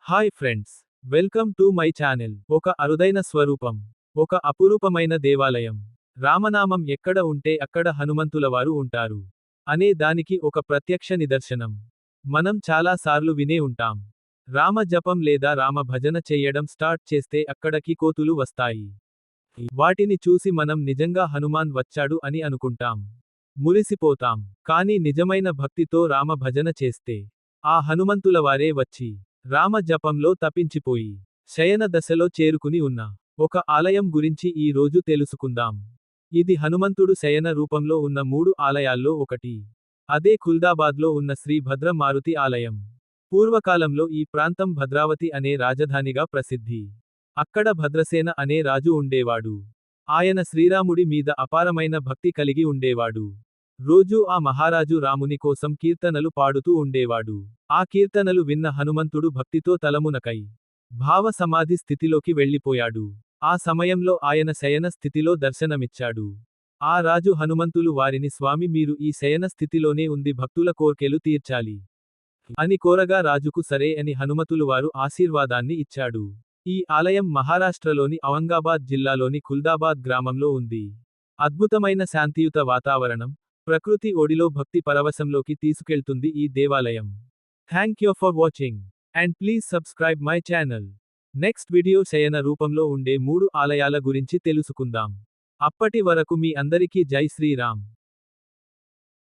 Hi friends, welcome to my channel. ఒక అరుదైన స్వరూపం, ఒక అపురూపమైన దేవాలయం. రామనామం ఎక్కడ ఉంటే అక్కడ హనుమంతులవారు ఉంటారు అనే దానికి ఒక ప్రత్యక్ష నిదర్శనం. మనం చాలా సార్లు వినే ఉంటాం. రామ జపం లేదా రామ భజన చెయ్యడం స్టార్ట్ చేస్తే అక్కడకి కోతులు వస్తాయి. వాటిని చూసి మనం నిజంగా హనుమాన్ వచ్చాడు అని అనుకుంటాం. మురిసిపోతాం. కానీ నిజమైన భక్తితో రామ భజన చేస్తే ఆ హనుమంతులవారే వచ్చి రామ జపంలో తపించిపోయి శయన దశలో చేరుకుని ఉన్న ఒక ఆలయం గురించి ఈ రోజు తెలుసుకుందాం. ఇది హనుమంతుడు శయన రూపంలో ఉన్న 3 ఆలయాల్లో ఒకటి. అదే కుల్దాబాద్లో ఉన్న శ్రీ భద్ర మారుతి ఆలయం. పూర్వకాలంలో ఈ ప్రాంతం భద్రావతి అనే రాజధానిగా ప్రసిద్ధి. అక్కడ భద్రసేన అనే రాజు ఉండేవాడు. ఆయన శ్రీరాముడి మీద అపారమైన భక్తి కలిగి ఉండేవాడు. రోజూ ఆ మహారాజు రాముని కోసం కీర్తనలు పాడుతూ ఉండేవాడు. ఆ కీర్తనలు విన్న హనుమంతుడు భక్తితో తలమునకై భావ సమాధి స్థితిలోకి వెళ్ళిపోయాడు. ఆ సమయంలో ఆయన శయన స్థితిలో దర్శనమిచ్చాడు. ఆ రాజు హనుమంతులు వారిని స్వామి మీరు ఈ శయన స్థితిలోనే ఉంది భక్తుల కోర్కెలు తీర్చాలి అని కోరగా రాజుకు సరే అని హనుమతులువారు ఆశీర్వాదాన్ని ఇచ్చాడు. ఈ ఆలయం మహారాష్ట్రలోని ఔరంగాబాద్ జిల్లాలోని కుల్దాబాద్ గ్రామంలో ఉంది. అద్భుతమైన శాంతియుత వాతావరణం, ప్రకృతి ఒడిలో భక్తి పరవశంలోకి తీసుకెళ్తుంది ఈ దేవాలయం. Thank you for watching and please subscribe my channel. Next video శయన రూపంలో ఉండే 3 ఆలయాల గురించి తెలుసుకుందాం. అప్పటి వరకు మీ అందరికీ జై శ్రీరామ్.